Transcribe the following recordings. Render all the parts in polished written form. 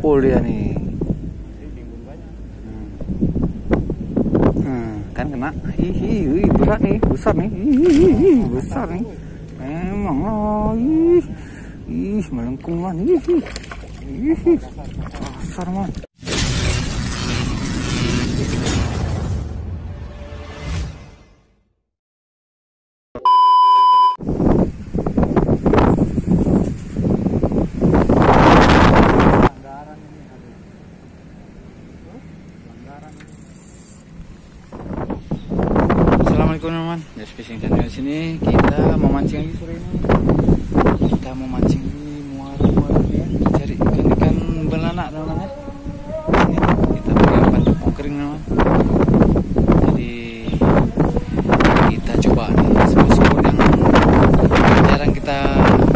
ngumpul dia nih. Kan kena. Ih, berat nih, besar nih. Ih, besar nih. Memang lah. Ih, melengkung man. Ih, besar man. Assalamualaikum teman-teman, Just Fishing Channel. Di sini kita mau mancing lagi sore ini. Kita mau mancing di muara-muara ya, cari ikan-ikan belanak teman-teman ya. Kita pakai umpan tepung kering teman. Jadi kita coba nih spot-spot yang jarang kita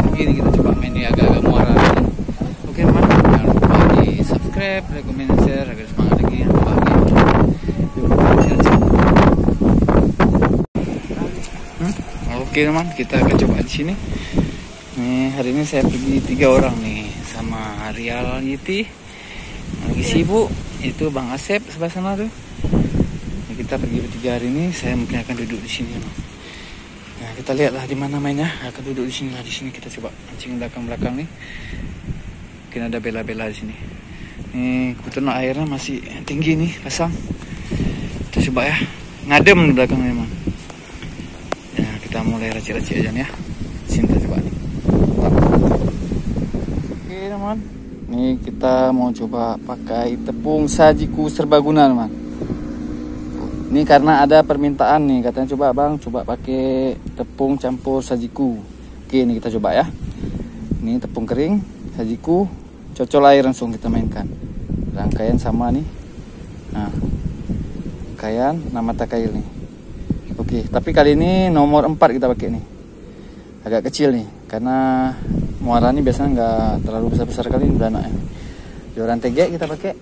begini, kita coba main di agak-agak muara. Oke teman, jangan lupa di subscribe, like, comment, dan share agar semangat lagi ya. Oke teman, kita akan coba di sini. Nih hari ini saya pergi 3 orang nih sama Rial Yiti. Lagi sibuk itu Bang Asep sebelah sana tuh. Nah, kita pergi bertiga hari ini. Saya mungkin akan duduk di sini. Nah kita lihatlah di mana mainnya. Akan duduk di sini lah. Di sini kita coba mancing belakang-belakang nih. Mungkin ada bela-bela di sini. Nih kebetulan airnya masih tinggi nih, pasang. Kita coba ya. Ngadem di belakang memang. Kita mulai racik-racik aja nih ya. Sini kita coba nih. Oke teman, nih kita mau coba pakai tepung sajiku serbaguna teman. Ini karena ada permintaan nih, katanya coba bang, coba pakai tepung campur sajiku. Oke ini kita coba ya. Ini tepung kering, sajiku, cocol air langsung kita mainkan. Rangkaian sama nih. Nah, rangkaian nama takail nih. Oke, tapi kali ini nomor 4 kita pakai nih. Agak kecil nih, karena muara ini biasanya nggak terlalu besar-besar kali ini belanak ya. Joran tegek kita pakai.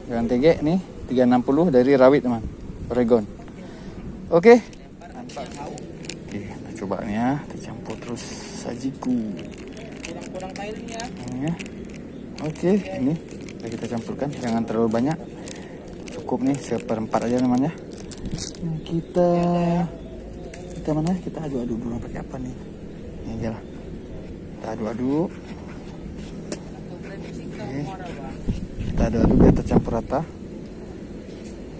Joran tegek nih 360 dari Rawit teman, Oregon. Oke. Oke, kita coba nih ya, kita campur terus sajiku. Kurang tailnya. Oke, ini kita campurkan, jangan terlalu banyak. Cukup nih 1/4 aja teman ya. Nah, kita mana? Kita aduk-aduk dulu pakai apa nih? Ini aja lah. Kita aduk-aduk. Oke. Kita aduk-aduk biar tercampur rata.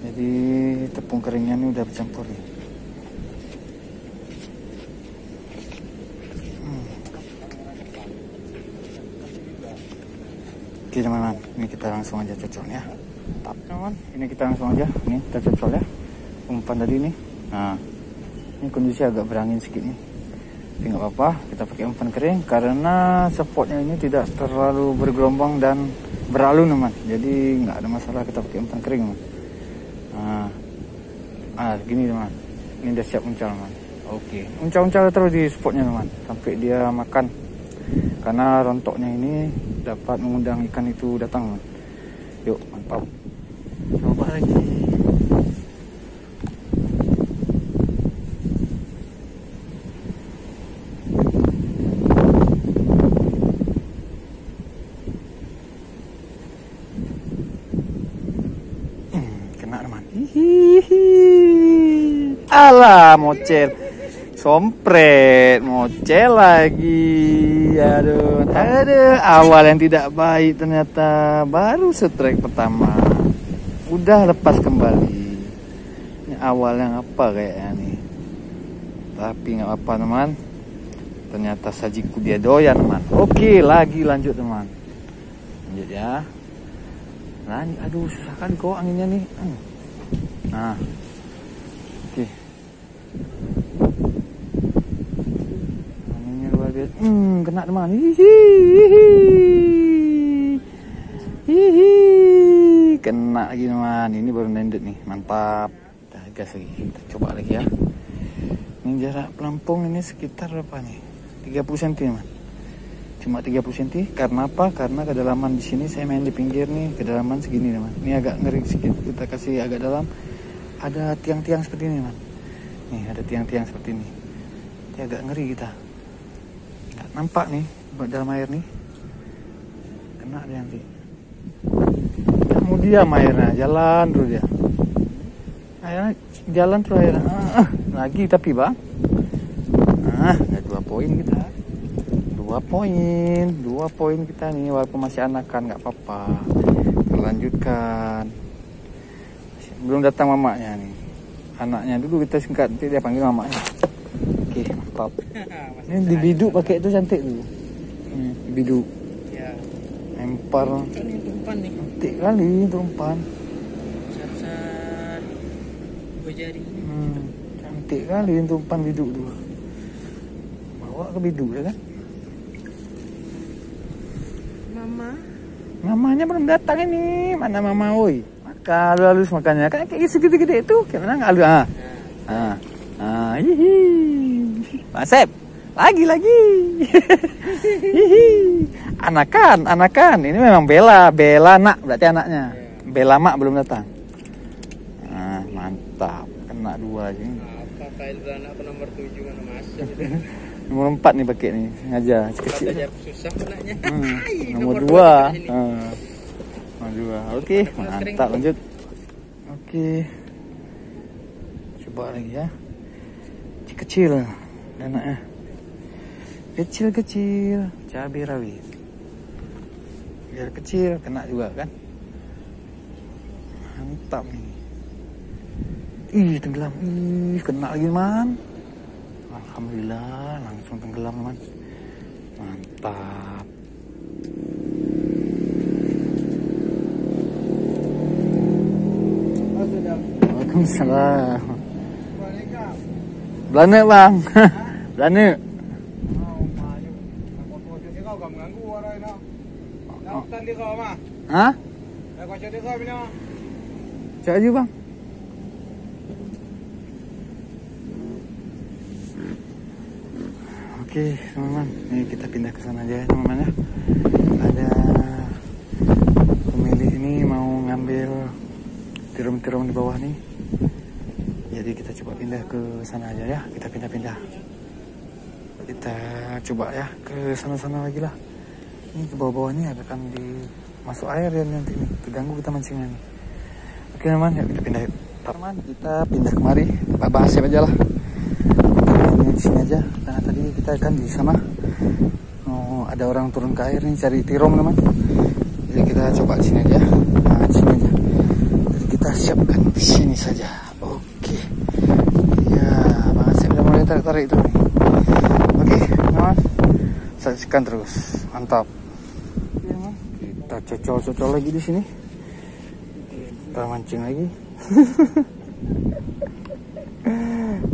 Jadi tepung keringnya ini udah bercampur nih. Oke teman-teman, ini kita langsung aja cocol ya. Teman-teman, ini kita langsung aja. Nih kita cocol ya. Umpan tadi nih. Nah ini kondisi agak berangin sedikit nih, tapi nggak apa-apa, kita pakai umpan kering karena spotnya ini tidak terlalu bergelombang dan beralun teman, jadi nggak ada masalah kita pakai umpan kering teman. Nah gini teman, ini udah siap uncal teman. Oke, uncal-uncal terus di spotnya teman sampai dia makan, karena rontoknya ini dapat mengundang ikan itu datang teman. Yuk mantap, coba lagi. Alah mocel, sompret, mocel lagi. Aduh, awal yang tidak baik ternyata. Baru strike pertama udah lepas kembali. Ini awal yang apa kayaknya nih, tapi nggak apa teman, ternyata sajiku dia doyan teman. Oke lagi lanjut teman, lanjut ya. Lanjut. Aduh susah kan kok anginnya nih. Nah oke, anginnya luar biasa. Kena teman. Hihi, kena lagi teman. Ini baru landed nih, mantap. Kita gas lagi, kita coba lagi ya. Ini jarak pelampung ini sekitar berapa nih? 30 cm teman. Cuma 30 cm. Karena apa? Karena kedalaman di sini saya main di pinggir nih, kedalaman segini teman. Ini agak ngeri sedikit, kita kasih agak dalam. Ada tiang-tiang seperti ini teman. Nih ada tiang-tiang seperti ini. Ini agak ngeri kita. Nggak nampak nih dalam air nih. Kena dia nanti. mau diam airnya, jalan terus dia. Airnya jalan terus airnya. Lagi tapi bang. Ada 2 poin kita. 2 poin kita nih, walaupun masih anakan nggak apa-apa. Lanjutkan. Belum datang mamanya nih. Anaknya dulu kita singkat, nanti dia panggil mamanya. Oke, mantap. Ini dibiduk pakai itu cantik tuh. Dibiduk. Ya. Lempar. Kan ini umpan nih. Cantik kali itu umpan. Besar-besar. 2 jari. Cantik kali itu umpan biduk tuh. Bawa ke biduk ya kan? Mama. Mamanya belum datang ini. Mana mama woi? Maka halus makannya kan kayak segede-gede itu. Kayak mana halus? Hihi. Masep. Lagi. Hihi. Anakan. Ini memang Bella nak berarti anaknya. Bella mak belum datang. Mantap. Kena 2 aja. Apa kail beranak ke nomor 7 mana masuk. Nomor 4 nih pakai nih. Sengaja kecil. Aja susah anaknya. Nomor 2. Oke, mantap lanjut. Oke. Coba lagi ya. Kecil anaknya. Kecil cabai rawit. Biar kecil kena juga kan. Mantap nih. Tenggelam. Kena lagi man. Alhamdulillah langsung tenggelam man. Mantap. Waalaikumsalam. Belanda bang. Belanda. Hah? Cak aja bang. Oke teman-teman, ini kita pindah ke sana aja ya teman-teman ya. Ada pemilik ini mau ngambil tirum-tirum di bawah nih. Jadi kita coba pindah ke sana aja ya. Kita pindah. Kita coba ya ke sana-sana lagi lah. Ini ke bawah-bawah ini akan masuk air ya nanti nih. Terganggu kita mancingnya nih. Oke teman, ya kita pindah yuk. Teman, kita pindah kemari. Kita bahas aja lah. Kita di sini aja. Karena tadi kita kan di sana. Ada orang turun ke air nih cari tirum teman. Jadi kita coba di sini aja. Di sini aja. Jadi kita siapkan di sini saja. Oke. Ya, Bang Asep udah mulai tarik-tarik itu nih. Oke, teman. Saksikan terus. Mantap. Kita cocol lagi di sini. Kita mancing lagi.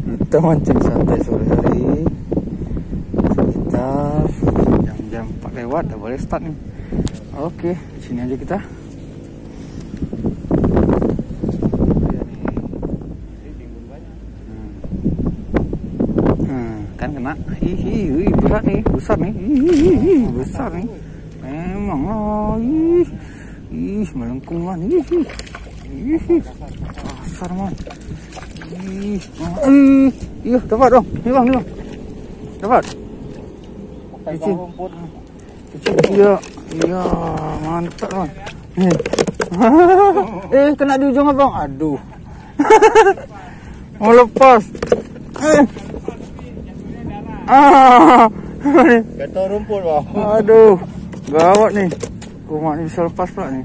Kita mancing santai sore hari. Sekitar jam 4 lewat udah boleh start nih. Oke, di sini aja kita. Kan kena. Berat nih, besar nih. Besar nih. Memang melengkung man. Besar man. Iya, dapat dong. Ini bang. Dapat. Kecil. Iya, mantap man. Kena di ujung abang. Aduh. Mau lepas. Betul rumput bang. Aduh, gawat nih. Rumah ini bisa lepas pula nih.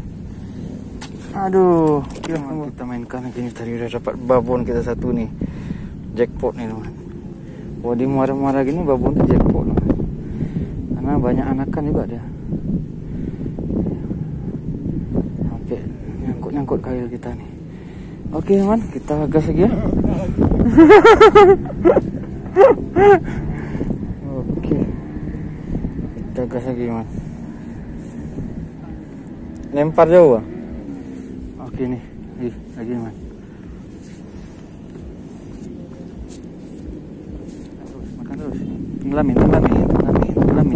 Aduh, kita mainkan lagi nih. Tadi udah dapat babon kita satu nih. Jackpot nih teman. Wah, di muara-muara gini babon tuh jackpot teman. Karena banyak anakan juga dia. Oke, nyangkut kail kita nih. Oke teman, kita gas lagi ya. Oke, kita gas lagi man. Lempar jauh bang. Oke nih, lagi man. Makan terus. Tenggelamin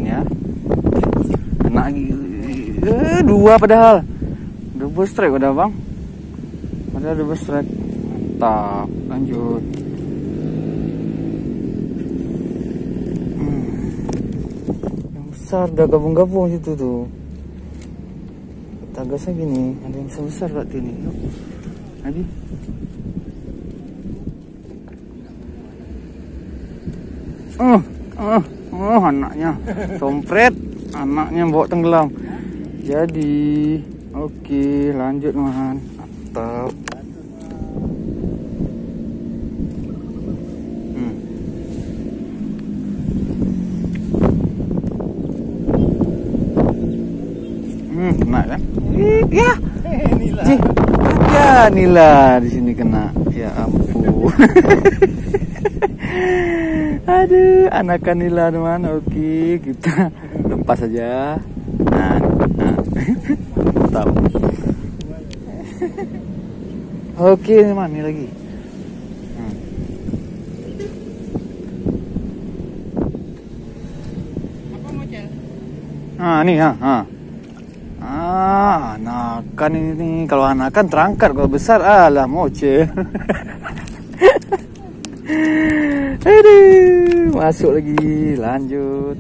ya. Kena lagi. 2 padahal. Double strike udah bang. Ada double strike. Mantap. Lanjut. Yang besar udah gabung-gabung situ tuh. Kita Tagasnya gini, ada yang besar berarti ini. Yuk. Lagi. Anaknya sompret, anaknya bawa tenggelam. Jadi, oke, lanjut man. Mantap. Kena kan? Ya. Nila. Ya, Nila di sini kena. Ya ampun. Aduh, anakan Nila teman. Oke, kita lepas saja. Nah. Mantap. Oke, teman, ini lagi. Apa model? Nih, anakan ini. Kalau anakan terangkat, kalau besar alah moce. Aduh, masuk lagi, lanjut.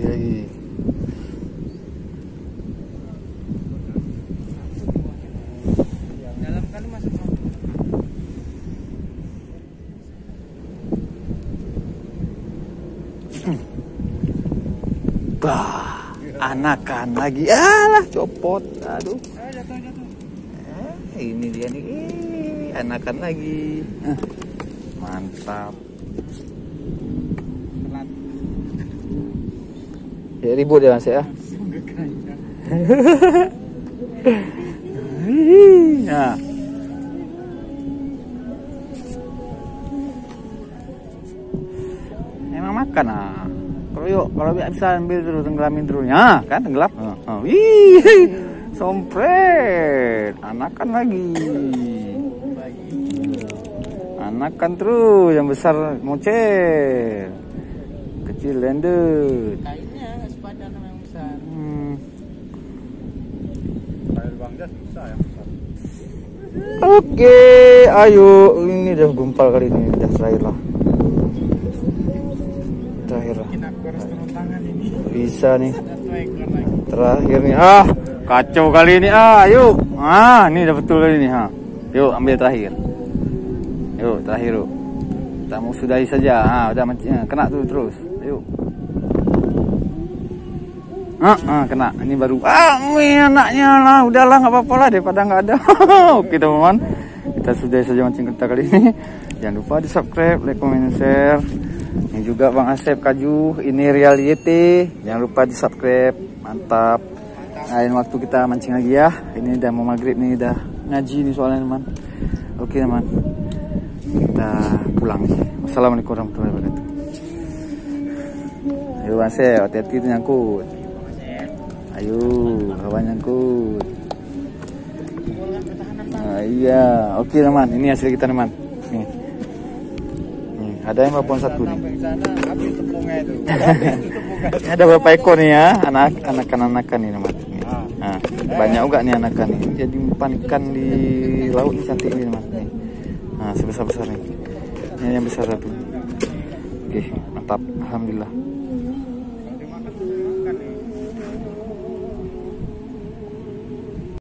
Lagi. Dalam kan masuk. Bah, anakan lagi. Alah, copot. Aduh. Jatuh. Ini dia nih. Anakan lagi. Mantap. Telat. Ya ribut ya Mas ya. Nah. Emang makan kalau bisa ambil terus, tenggelamin terus. Ya, kan tenggelam. Wih. Sompret. Anakan lagi. Anakan terus, yang besar mocel. Kecil landed. Kainnya nggak sepadan sama yang besar. Kail bangda susah yang besar. Oke, ayo. Ini udah gumpal kali ini, udah terakhir lah. Terakhir lah. Mungkin aku harus turun tangan ini. Bisa nih. 1 ekor lagi. Terakhir nih. Kacau kali ini. Yuk. Ini udah betul kali ini. Yuk, ambil terakhir. Yuk, terakhir yuk. Kita mau sudahi saja. Udah mancingnya kena tuh terus. Yuk. Kena. Ini baru. Anaknya lah. Udahlah, nggak apa-apa lah daripada nggak ada. Oke teman-teman, kita sudahi saja mancing kita kali ini. Jangan lupa di subscribe, like, comment, share. Ini juga Bang Asep Kaju. Ini Real YT. Jangan lupa di subscribe. Mantap. Lain waktu kita mancing lagi ya. Ini udah mau maghrib nih, udah ngaji nih soalnya teman. Oke teman, kita pulang nih. Wassalamualaikum warahmatullahi wabarakatuh. Ayo Bang Asep, hati-hati itu nyangkut. Ayo, kawan nyangkut. Iya, oke teman. Ini hasil kita teman. Nih. Ada yang babon satu nih. Sampai sana habis tepungnya itu. Ada berapa ekor nih ya? Anakan nih teman. Nah, banyak juga nih anakan nih. Jadi umpan ikan di laut ini cantik ini teman. Nih. Nah, sebesar-besar nih. Ini yang besar satu. Oke, mantap. Alhamdulillah.